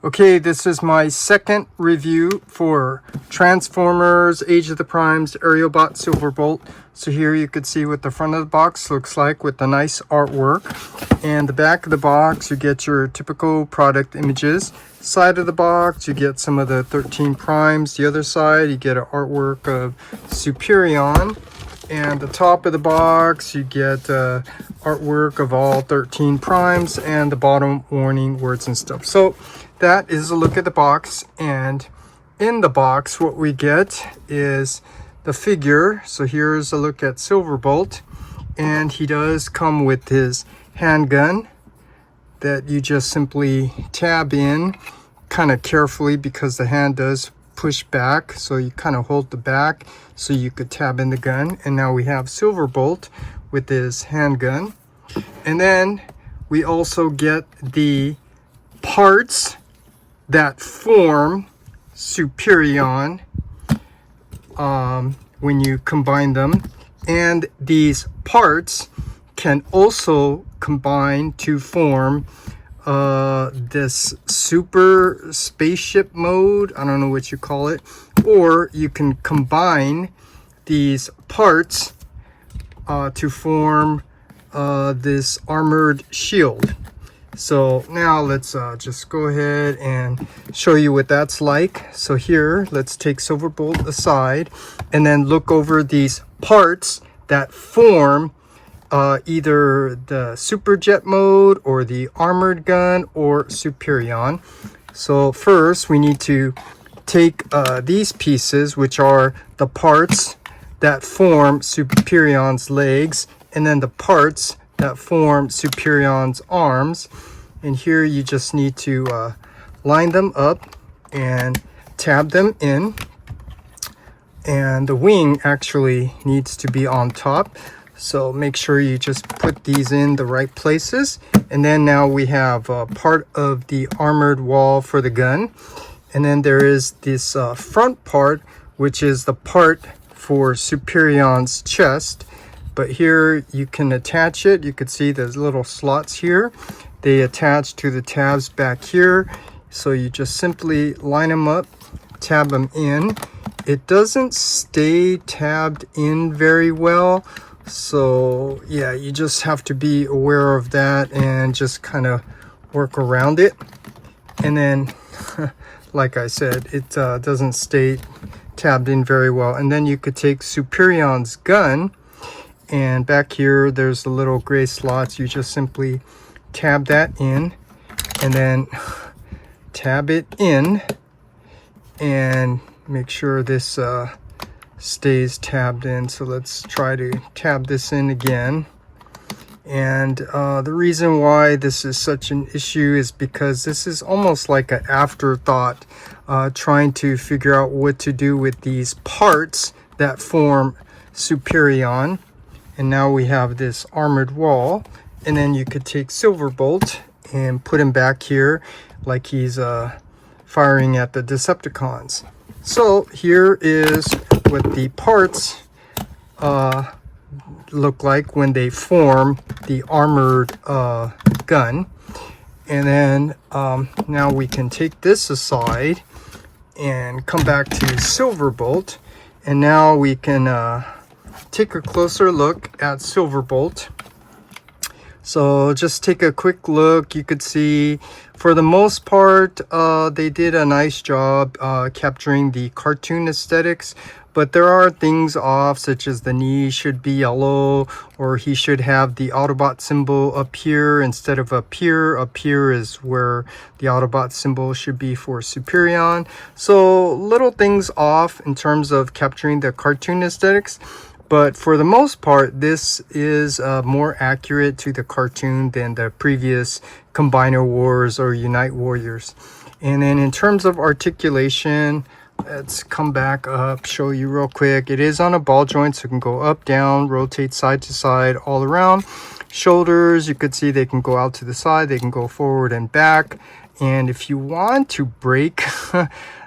Okay, this is my second review for Transformers Age of the Primes Aerialbot Silverbolt. So here you can see what the front of the box looks like with the nice artwork. And the back of the box, you get your typical product images. Side of the box, you get some of the 13 primes. The other side, you get an artwork of Superion. And the top of the box, you get artwork of all 13 primes and the bottom warning words and stuff. So that is a look at the box, and in the box what we get is the figure. So here's a look at Silverbolt, and he does come with his handgun that you just simply tab in kind of carefully because the hand does push back, so you kind of hold the back so you could tab in the gun. And now we have Silverbolt with his handgun, and then we also get the parts that form Superion when you combine them, and these parts can also combine to form this super spaceship mode. I don't know what you call it, or you can combine these parts to form this armored shield. So now let's just go ahead and show you what that's like. So here, let's take Silverbolt aside and then look over these parts that form either the superjet mode or the armored gun or Superion. So first we need to take these pieces, which are the parts that form Superion's legs, and then the parts that form Superion's arms. And here you just need to line them up and tab them in. And the wing actually needs to be on top, so make sure you just put these in the right places. And then now we have part of the armored wall for the gun, and then there is this front part, which is the part for Superion's chest. But here you can attach it. You can see there's little slots here. They attach to the tabs back here. So you just simply line them up, tab them in. It doesn't stay tabbed in very well. So yeah, you just have to be aware of that and just kind of work around it. And then, like I said, it doesn't stay tabbed in very well. And then you could take Superion's gun, and back here there's the little gray slots. You just simply tab that in and then tab it in and make sure this stays tabbed in. So let's try to tab this in again. And the reason why this is such an issue is because this is almost like an afterthought, trying to figure out what to do with these parts that form Superion. And now we have this armored wall, and then you could take Silverbolt and put him back here like he's firing at the Decepticons. So here is what the parts look like when they form the armored gun. And then now we can take this aside and come back to Silverbolt, and now we can take a closer look at Silverbolt. So just take a quick look. You could see for the most part they did a nice job capturing the cartoon aesthetics, but there are things off, such as the knee should be yellow, or he should have the Autobot symbol up here instead of up here. Up here is where the Autobot symbol should be for Superion. So little things off in terms of capturing the cartoon aesthetics. But for the most part, this is more accurate to the cartoon than the previous Combiner Wars or Unite Warriors. And then in terms of articulation, let's come back up, show you real quick. It is on a ball joint, so it can go up, down, rotate side to side, all around. Shoulders, you could see they can go out to the side, they can go forward and back. And if you want to break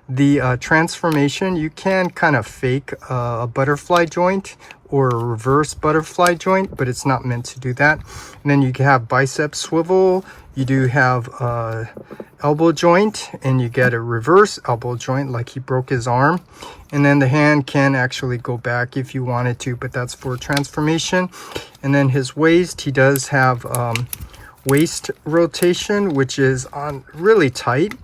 the transformation, you can kind of fake a butterfly joint or a reverse butterfly joint, but it's not meant to do that. And then you have bicep swivel, you do have elbow joint, and you get a reverse elbow joint like he broke his arm. And then the hand can actually go back if you wanted to, but that's for transformation. And then his waist, he does have waist rotation, which is on really tight,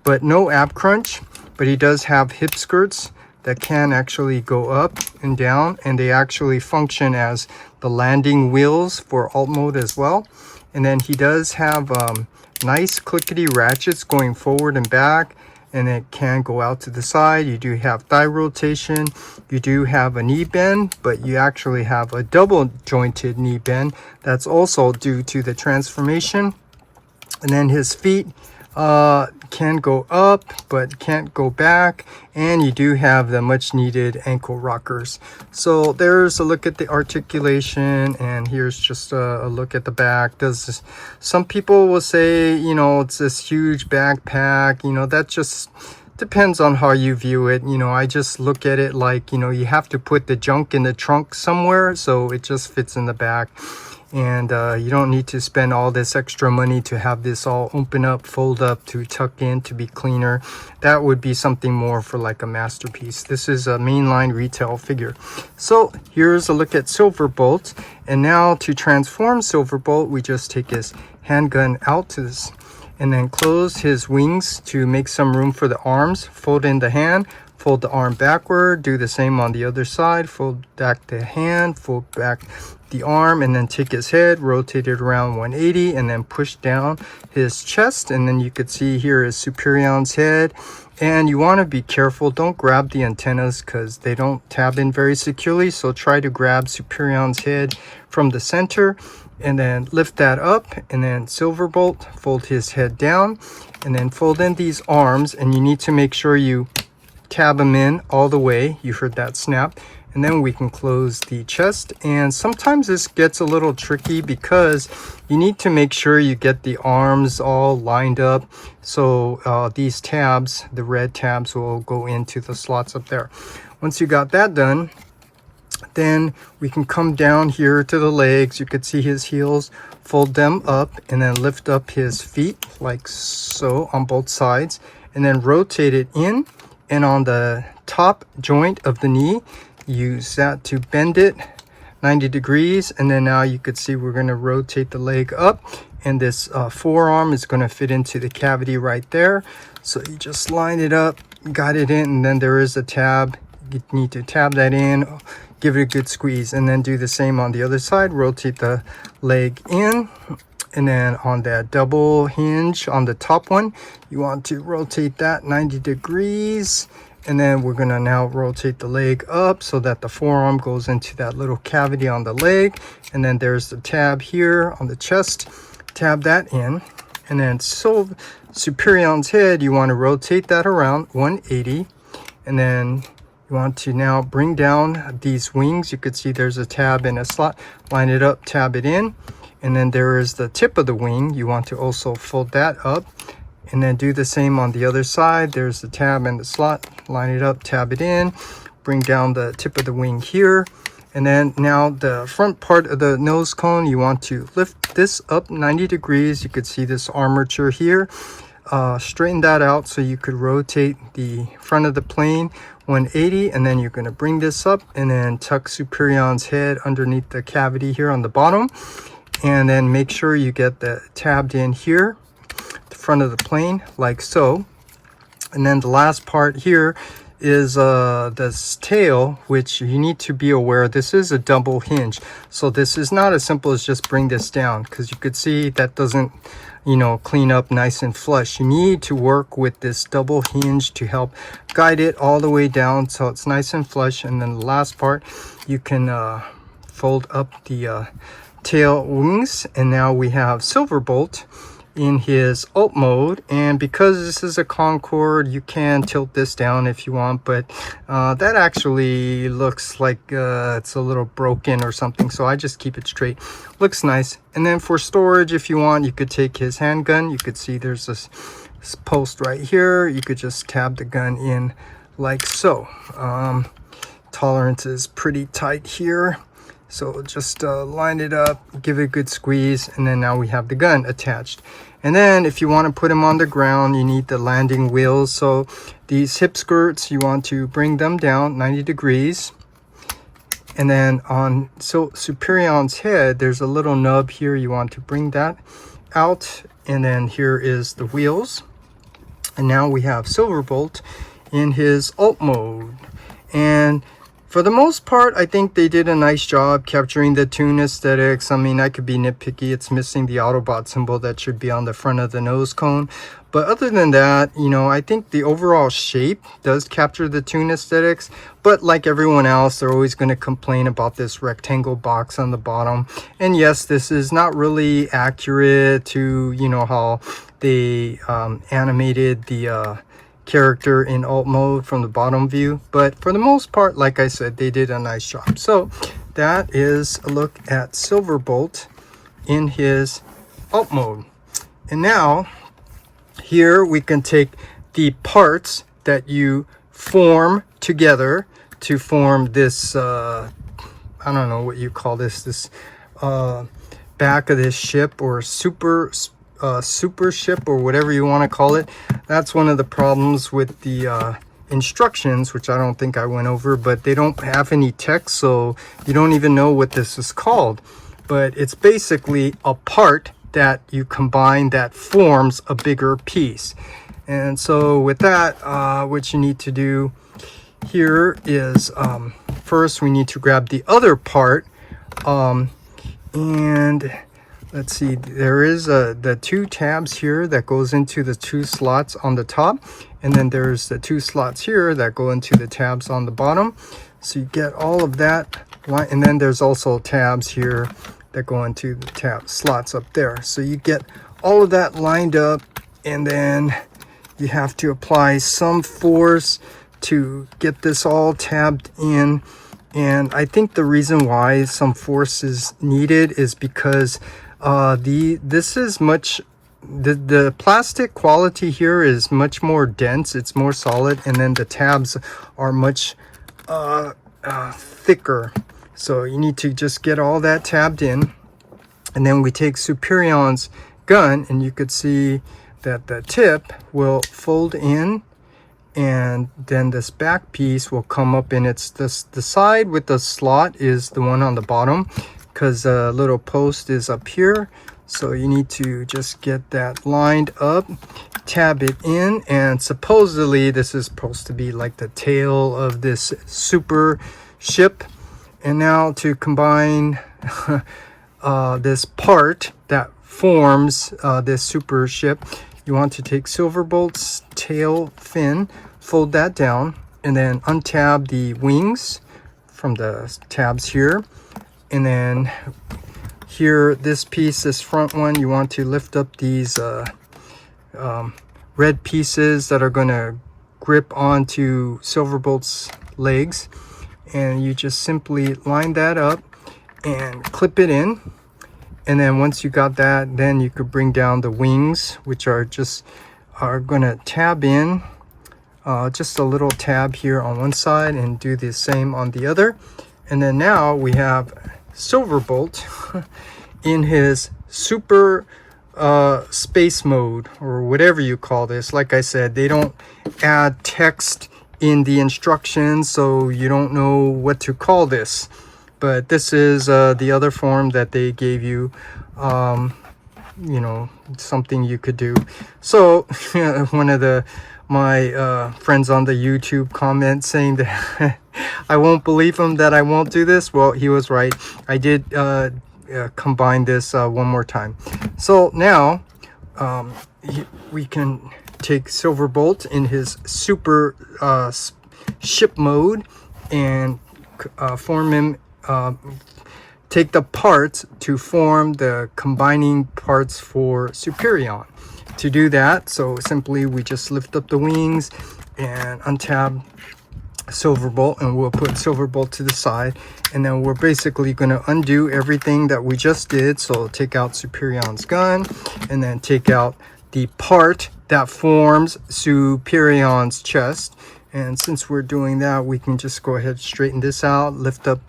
but no ab crunch. But he does have hip skirts that can actually go up and down, and they actually function as the landing wheels for alt mode as well. And then he does have nice clickety ratchets going forward and back, and it can go out to the side. You do have thigh rotation, you do have a knee bend, but you actually have a double jointed knee bend. That's also due to the transformation. And then his feet can go up but can't go back, and you do have the much needed ankle rockers. So there's a look at the articulation, and here's just a look at the back. Some people will say, you know, it's this huge backpack, you know, that just depends on how you view it. You know, I just look at it like, you know, you have to put the junk in the trunk somewhere, so it just fits in the back. And you don't need to spend all this extra money to have this all open up, fold up, to tuck in, to be cleaner. That would be something more for like a masterpiece. This is a mainline retail figure. So here's a look at Silverbolt. And now to transform Silverbolt, we just take his handgun out to this, and then close his wings to make some room for the arms. Fold in the hand, fold the arm backward, do the same on the other side, fold back the hand, fold back the arm, and then take his head, rotate it around 180, and then push down his chest. And then you could see here is Superion's head. And you want to be careful, don't grab the antennas because they don't tab in very securely. So try to grab Superion's head from the center, and then lift that up, and then Silverbolt, fold his head down, and then fold in these arms, and you need to make sure you tab them in all the way. You heard that snap. And then we can close the chest. And sometimes this gets a little tricky because you need to make sure you get the arms all lined up. So these tabs, the red tabs, will go into the slots up there. Once you got that done, then we can come down here to the legs. You could see his heels, fold them up, and then lift up his feet like so on both sides, and then rotate it in. And on the top joint of the knee, use that to bend it 90 degrees. And then now you could see we're going to rotate the leg up, and this forearm is going to fit into the cavity right there. So you just line it up, got it in, and then there is a tab. You need to tab that in, give it a good squeeze, and then do the same on the other side. Rotate the leg in, and then on that double hinge on the top one, you want to rotate that 90 degrees. And then we're gonna now rotate the leg up so that the forearm goes into that little cavity on the leg. And then there's the tab here on the chest, tab that in. And then so Superion's head, you want to rotate that around 180. And then you want to now bring down these wings. You could see there's a tab and a slot. Line it up, tab it in. And then there is the tip of the wing. You want to also fold that up. And then do the same on the other side. There's the tab and the slot. Line it up, tab it in. Bring down the tip of the wing here. And then now the front part of the nose cone, you want to lift this up 90 degrees. You could see this armature here. Straighten that out so you could rotate the front of the plane 180. And then you're going to bring this up and then tuck Superion's head underneath the cavity here on the bottom. And then make sure you get the tabbed in here, the front of the plane, like so. And then the last part here is this tail, which you need to be aware this is a double hinge. So this is not as simple as just bring this down, because you could see that doesn't, you know, clean up nice and flush. You need to work with this double hinge to help guide it all the way down so it's nice and flush. And then the last part, you can fold up the tail wings. And now we have Silverbolt in his alt mode, and because this is a Concorde, you can tilt this down if you want, but that actually looks like it's a little broken or something, so I just keep it straight. Looks nice. And then for storage, if you want, you could take his handgun. You could see there's this post right here. You could just tab the gun in like so. tolerance is pretty tight here. So just line it up, give it a good squeeze, and then now we have the gun attached. And then if you want to put them on the ground, you need the landing wheels. So these hip skirts, you want to bring them down 90 degrees. And then on Superion's head, there's a little nub here. You want to bring that out. And then here is the wheels. And now we have Silverbolt in his alt mode. And for the most part, I think they did a nice job capturing the toon aesthetics. I mean, I could be nitpicky. It's missing the Autobot symbol that should be on the front of the nose cone. But other than that, you know, I think the overall shape does capture the toon aesthetics. But like everyone else, they're always going to complain about this rectangle box on the bottom. And yes, this is not really accurate to, you know, how they animated the character in alt mode from the bottom view, but for the most part, like I said, they did a nice job. So that is a look at Silverbolt in his alt mode. And now here we can take the parts that you form together to form this I don't know what you call this back of this ship, or super ship, or whatever you want to call it. That's one of the problems with the instructions, which I don't think I went over, but they don't have any text, so you don't even know what this is called. But it's basically a part that you combine that forms a bigger piece. And so with that, what you need to do here is first we need to grab the other part, and let's see, there is the two tabs here that goes into the two slots on the top, and then there's the two slots here that go into the tabs on the bottom. So you get all of that, and then there's also tabs here that go into the tab slots up there. So you get all of that lined up, and then you have to apply some force to get this all tabbed in. And I think the reason why some force is needed is because this is much, the plastic quality here is much more dense, it's more solid, and then the tabs are much thicker. So you need to just get all that tabbed in. And then we take Superion's gun, and you could see that the tip will fold in, and then this back piece will come up, and it's this, the side with the slot is the one on the bottom, because a little post is up here. So you need to just get that lined up, tab it in, and supposedly this is supposed to be like the tail of this super ship. And now to combine this part that forms this super ship, you want to take Silverbolt's tail fin, fold that down, and then untab the wings from the tabs here. And then here, this piece, this front one, you want to lift up these red pieces that are going to grip onto Silverbolt's legs. And you just simply line that up and clip it in. And then once you got that, then you could bring down the wings, which are going to tab in, just a little tab here on one side, and do the same on the other. And then now we have Silverbolt in his super space mode, or whatever you call this. Like I said, they don't add text in the instructions, so you don't know what to call this. But this is the other form that they gave you, you know, something you could do. So one of my friends on the YouTube comment saying that I won't believe him that I won't do this. Well, he was right. I did combine this one more time. So now we can take Silverbolt in his super ship mode and form him, take the parts to form the combining parts for Superion. To do that, so simply we just lift up the wings and untab Silverbolt, and we'll put Silverbolt to the side, and then we're basically going to undo everything that we just did. So take out Superion's gun, and then take out the part that forms Superion's chest, And since we're doing that, we can just go ahead, straighten this out, lift up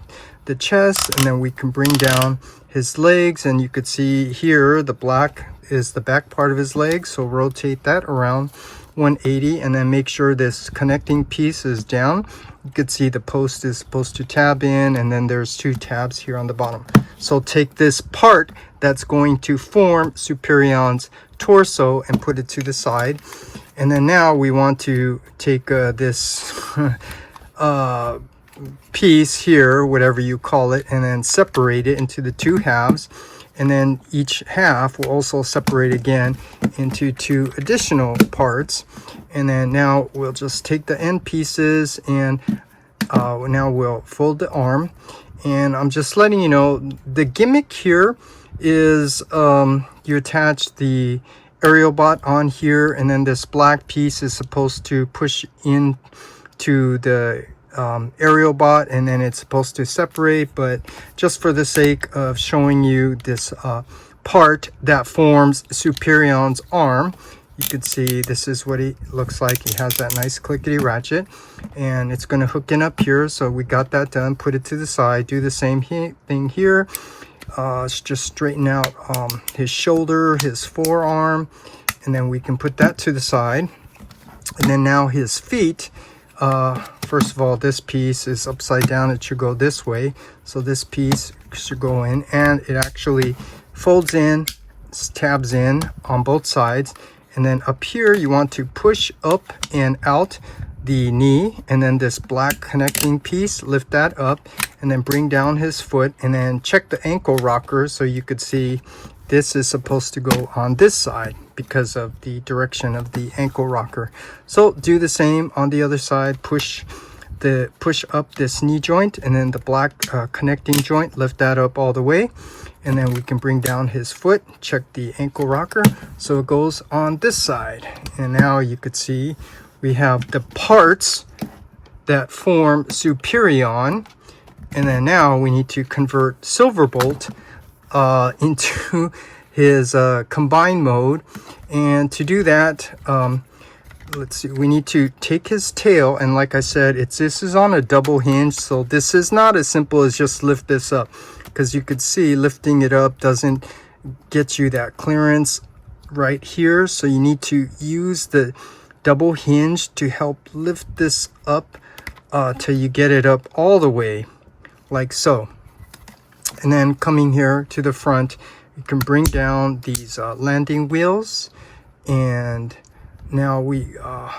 the chest, and then we can bring down his legs. And you could see here the black is the back part of his leg, so rotate that around 180 and then make sure this connecting piece is down. You could see the post is supposed to tab in, and then there's 2 tabs here on the bottom. So take this part that's going to form Superion's torso and put it to the side. And then now we want to take this piece here, whatever you call it, and then separate it into the 2 halves. And then each half will also separate again into 2 additional parts. And then now we'll just take the end pieces, and now we'll fold the arm. And I'm just letting you know, the gimmick here is you attach the aerial bot on here, and then this black piece is supposed to push in to the aerial bot, and then it's supposed to separate. But just for the sake of showing you this part that forms Superion's arm, you can see this is what he looks like. He has that nice clickety ratchet, and it's going to hook in up here. So we got that done. Put it to the side. Do the same thing here. Just straighten out his shoulder, his forearm, and then we can put that to the side. And then now his feet, first of all, this piece is upside down. It should go this way, so this piece should go in, and it actually folds in, tabs in on both sides. And then up here you want to push up and out the knee, and then this black connecting piece, lift that up, and then bring down his foot, and then check the ankle rocker. So you could see this is supposed to go on this side because of the direction of the ankle rocker. So do the same on the other side. Push up this knee joint, and then the black connecting joint, lift that up all the way, and then we can bring down his foot. Check the ankle rocker so it goes on this side. And now you could see we have the parts that form Superion. And then now we need to convert Silverbolt into his combined mode. And to do that, let's see, we need to take his tail, and like I said, this is on a double hinge, so this is not as simple as just lift this up, because you could see lifting it up doesn't get you that clearance right here. So you need to use the double hinge to help lift this up till you get it up all the way, like so. And then coming here to the front, you can bring down these landing wheels, and now we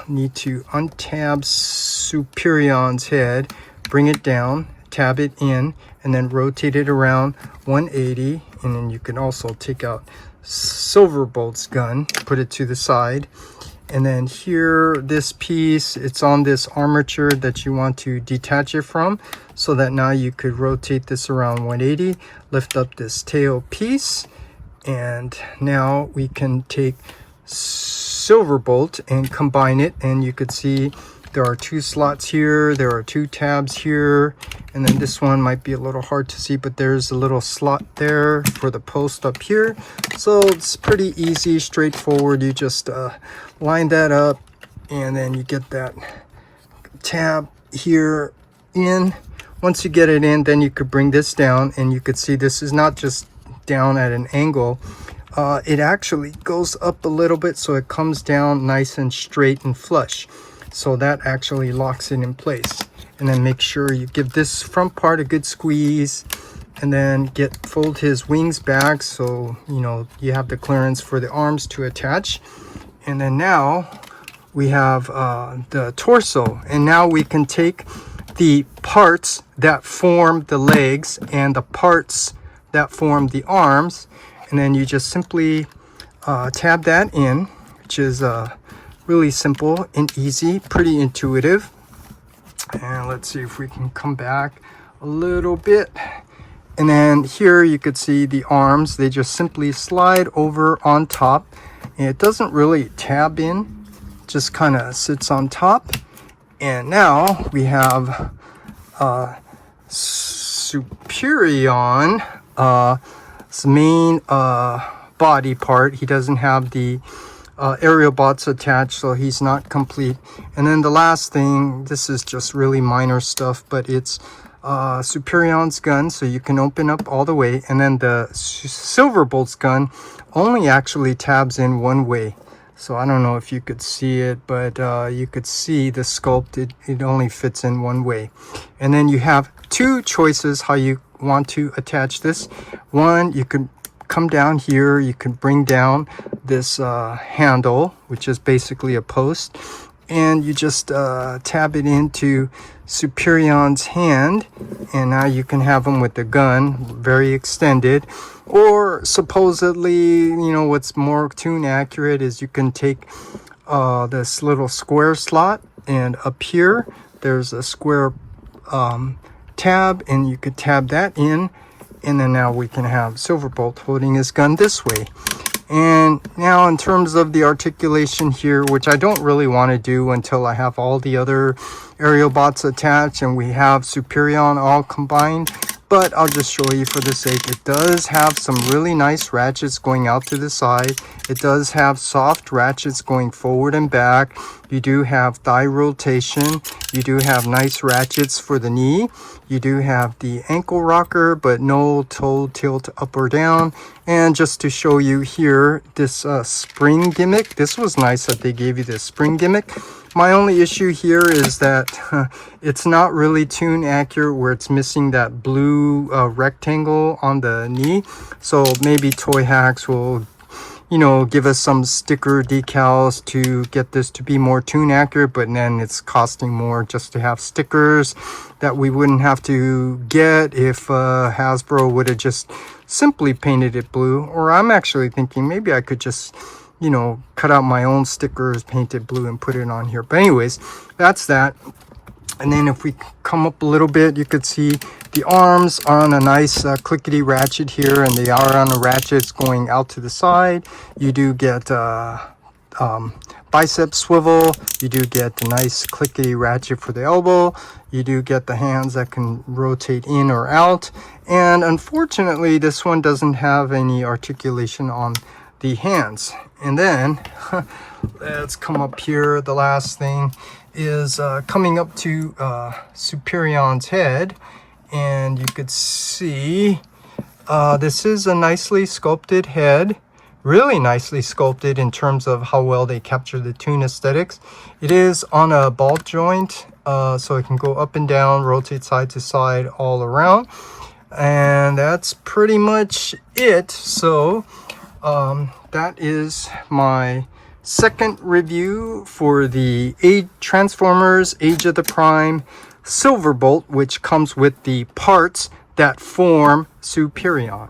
need to untab Superion's head, bring it down, tab it in, and then rotate it around 180. And then you can also take out Silverbolt's gun, put it to the side. And then here, this piece, it's on this armature that you want to detach it from, so that now you could rotate this around 180, lift up this tail piece, and now we can take Silverbolt and combine it. And you could see there are 2 slots here, there are 2 tabs here, and then this one might be a little hard to see, but there's a little slot there for the post up here. So it's pretty easy, straightforward. You just line that up, and then you get that tab here in. Once you get it in, then you could bring this down, and you could see this is not just down at an angle. It actually goes up a little bit, so it comes down nice and straight and flush. So that actually locks it in place. And then make sure you give this front part a good squeeze, and then fold his wings back so you have the clearance for the arms to attach. And then now we have the torso, and now we can take the parts that form the legs and the parts that form the arms, and then you just simply tab that in, which is really simple and easy, pretty intuitive. And let's see if we can come back a little bit. And then here you could see the arms, they just simply slide over on top, and it doesn't really tab in, just kind of sits on top. And now we have Superion's main body part. He doesn't have the aerial bots attached, so he's not complete. And then the last thing, this is just really minor stuff, but it's Superion's gun, so you can open up all the way. And then the Silverbolt's gun only actually tabs in one way. So I don't know if you could see it, but you could see the sculpt, it only fits in one way. And then you have two choices how you want to attach this. One, you can come down here, you can bring down this handle, which is basically a post, and you just tab it into Superion's hand, and now you can have him with the gun very extended. Or supposedly, you know, what's more tune accurate is you can take this little square slot, and up here there's a square tab, and you could tab that in, and then now we can have Silverbolt holding his gun this way. And now in terms of the articulation here, which I don't really want to do until I have all the other aerial bots attached and we have Superion all combined, but I'll just show you for the sake. It does have some really nice ratchets going out to the side. It does have soft ratchets going forward and back. You do have thigh rotation. You do have nice ratchets for the knee. You do have the ankle rocker, but no toe tilt up or down. And just to show you here, this spring gimmick. This was nice that they gave you this spring gimmick. My only issue here is that it's not really tune accurate, where it's missing that blue rectangle on the knee. So maybe Toy Hacks will, you know, give us some sticker decals to get this to be more tune accurate, but then it's costing more just to have stickers that we wouldn't have to get if Hasbro would have just simply painted it blue. Or I'm actually thinking maybe I could just, you know, cut out my own stickers, paint it blue, and put it on here. But anyways, that's that. And then if we come up a little bit, you could see the arms are on a nice clickety ratchet here, and they are on the ratchets going out to the side. You do get bicep swivel. You do get the nice clickety ratchet for the elbow. You do get the hands that can rotate in or out. And unfortunately, this one doesn't have any articulation on the hands. And then let's come up here. The last thing is coming up to Superion's head, and you could see this is a nicely sculpted head, really nicely sculpted in terms of how well they capture the tune aesthetics. It is on a ball joint, so it can go up and down, rotate side to side, all around, and that's pretty much it. So that is my second review for the Transformers Age of the Prime Silverbolt, which comes with the parts that form Superion.